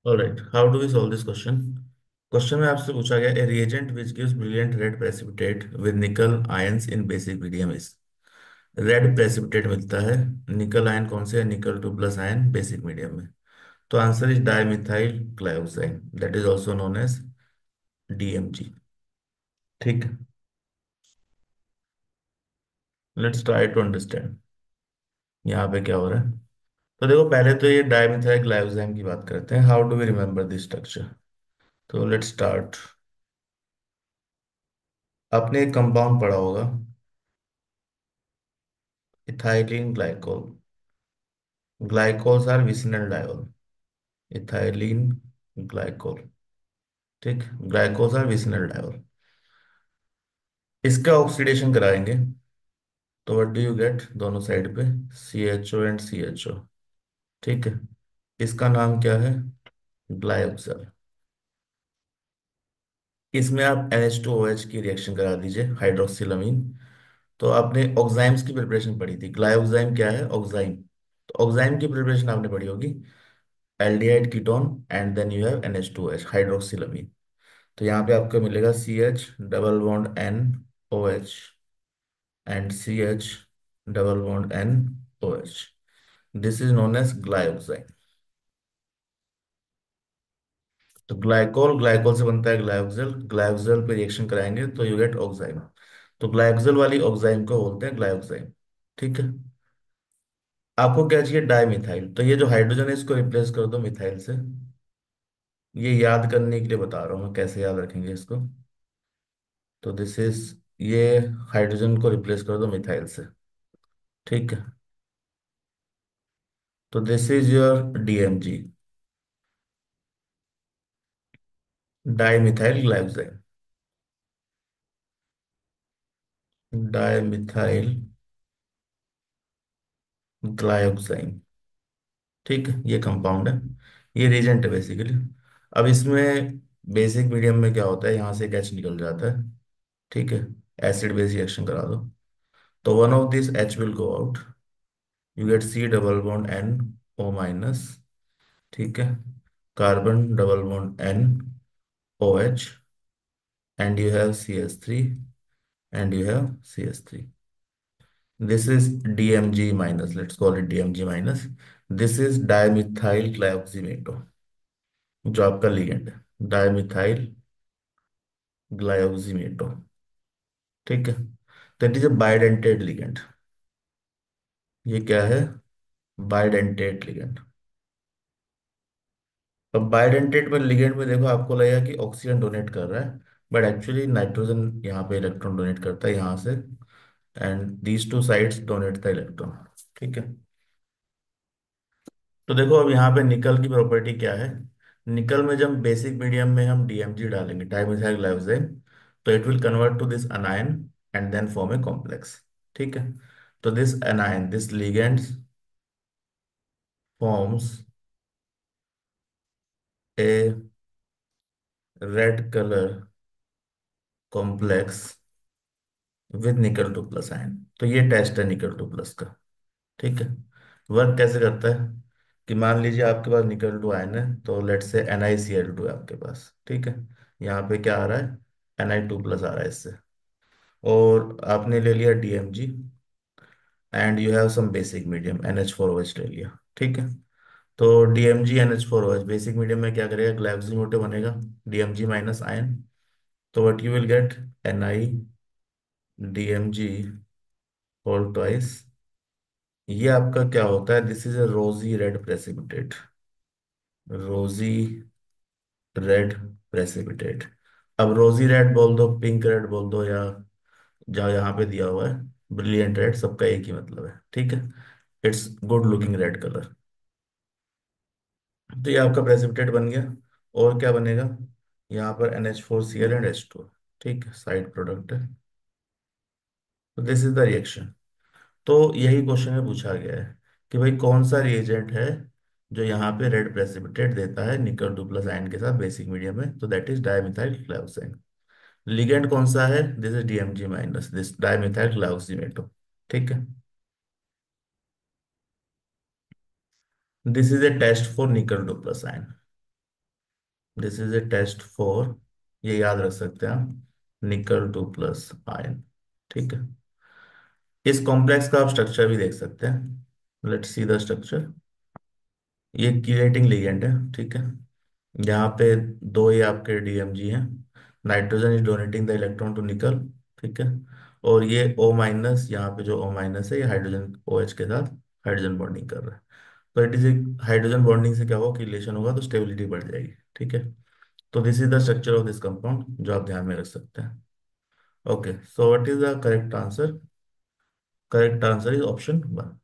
Alright, how do we solve this question. Question में आपसे पूछा गया a reagent which gives brilliant red precipitate with nickel ions in basic medium is. Red precipitate मिलता है, निकल ion कौन से है, निकल 2+ आयन बेसिक मीडियम में। तो answer is dimethyl glyoxime, that is also known as DMG. ठीक है, लेट्स ट्राई टू अंडरस्टैंड यहाँ पे क्या हो रहा है। तो देखो, पहले तो ये डाइमिथाइल ग्लाइकोसाइन की बात करते हैं। How do we remember this structure. तो लेट्स स्टार्ट। आपने एक कंपाउंड पढ़ा होगा, ethylene glycol. Glycols are vicinal diol, ethylene glycol. ठीक, ग्लाइकोल्स आर विसिनल डायोल। इसका ऑक्सीडेशन कराएंगे तो व्हाट डू यू गेट, दोनों साइड पे CHO एंड CHO। ठीक है, इसका नाम क्या है, ग्लाइकोल। इसमें आप NH2OH की रिएक्शन करा दीजिए, हाइड्रोक्सिलमीन। तो आपने ऑक्साइम्स की प्रिपरेशन पढ़ी थी, ग्लाइकोजाइम क्या है, ऑक्साइम। तो ऑक्साइम की प्रिपरेशन आपने पढ़ी होगी, aldehyde ketone and then you have NH2OH hydroxylamine. तो यहाँ पे आपको मिलेगा CH double bond NOH and CH double bond NOH। This is known as glyoxime. तो ग्लाइकोल, ग्लाइकोल से बनता है ग्लाइकोजेल, ग्लाइकोजेल पे रिएक्शन कराएंगे तो यू गेट ऑक्साइम। तो ग्लाइकोजेल वाली ऑक्साइम को बोलते हैं ग्लाइकोजाइम। ठीक है, आपको क्या चाहिए, डाइमिथाइल। तो ये जो हाइड्रोजन है इसको रिप्लेस कर दो मिथाइल से। ये याद करने के लिए बता रहा हूँ मैं, कैसे याद रखेंगे इसको। तो दिस इज, ये हाइड्रोजन को रिप्लेस कर दो मिथाइल से। ठीक है, तो this is your DMG, dimethyl glyoxime. Dimethyl glyoxime. ठीक है, ये कंपाउंड है, ये रिएजेंट है बेसिकली। अब इसमें बेसिक मीडियम में क्या होता है, यहाँ से एक H निकल जाता है। ठीक है, एसिड बेस रिएक्शन करा दो तो one of this H will go out, you get C double bond NO minus. ठीक है, carbon double bond NOH and you have CH3 and you have CH3। This is DMG minus. Let's call it DMG minus. This is dimethyl glyoxymeto, जो आपका ligand है, dimethyl ग्लायोक्सीमेटो। ठीक है, तो it is a bidentate ligand. ये क्या है, bidentate ligand. अब बाइडेंटेट में लिगेंड में देखो, आपको लगेगा कि ऑक्सीजन डोनेट कर रहा है, बट एक्चुअली नाइट्रोजन यहाँ पे इलेक्ट्रॉन डोनेट करता है यहाँ से, and these two sides donate the electron. ठीक है, तो देखो अब यहाँ पे निकल की प्रॉपर्टी क्या है। निकल में जब बेसिक मीडियम में हम DMG डालेंगे, डाइमिथाइल ग्लाइकोजाइम, तो it will convert to this anion and then form a complex. ठीक है, तो this anion, this ligand forms a red colour complex with nickel 2+ ion. तो ये टेस्ट है निकल 2+ का। ठीक है, वर्क कैसे करता है कि मान लीजिए आपके पास निकल 2 आयन है, तो लेट से NiCl2 है आपके पास। ठीक है, यहाँ पे क्या आ रहा है, Ni2+ आ रहा है इससे, और आपने ले लिया DMG and you have some basic medium NH4OH ले लिया। ठीक है, तो DMG NH4OH बेसिक मीडियम में क्या करेगा, ग्लाइकोसिमेटो बनेगा, DMG माइनस आयन। तो what you will get, NiDMG whole twice. ये आपका क्या होता है, this is a rosy red precipitate, rosy red precipitate. अब रोजी रेड बोल दो, पिंक रेड बोल दो, या जहाँ यहाँ पे दिया हुआ है ब्रिलियंट रेड, सबका एक ही मतलब है। ठीक है, it's good looking red colour. तो ये आपका प्रेसिपिटेट बन गया, और क्या बनेगा, यहाँ पर NH4Cl एंड H2। ठीक है, साइड प्रोडक्ट है। तो दिस इज द रिएक्शन। तो यही क्वेश्चन में पूछा गया है कि भाई कौन सा रिएजेंट है जो यहाँ पे रेड प्रेसिपिटेट देता है निकल 2+ आयन के साथ बेसिक मीडियम में, तो that is dimethyl glyoxime. Ligand कौन सा है, this is DMG minus this dimethyl glyoximato. ठीक है, this is a test for nickel 2+ ion. This is a test for, ये याद रख सकते हैं आप, निकल टू प्लस आयन। ठीक है। इस कॉम्प्लेक्स का आप स्ट्रक्चर भी देख सकते हैं। Let's see the structure. ये कीलेटिंग लिगेंड है। ठीक है। यहाँ पे दो ये आपके डीएमजी हैं। Nitrogen is donating the electron to nickel. ठीक है। और ये O माइनस, यहाँ पे जो O माइनस है, ये हाइड्रोजन OH के साथ हाइड्रोजन बॉन्डिंग कर रहा है। तो इट इज, हाइड्रोजन बॉन्डिंग से क्या होगा कि रिलेशन होगा, तो स्टेबिलिटी बढ़ जाएगी। ठीक है। तो this is the structure of this compound, जो आप ध्यान में रख सकते हैं। Okay, so what is the correct answer? Correct answer is option 1।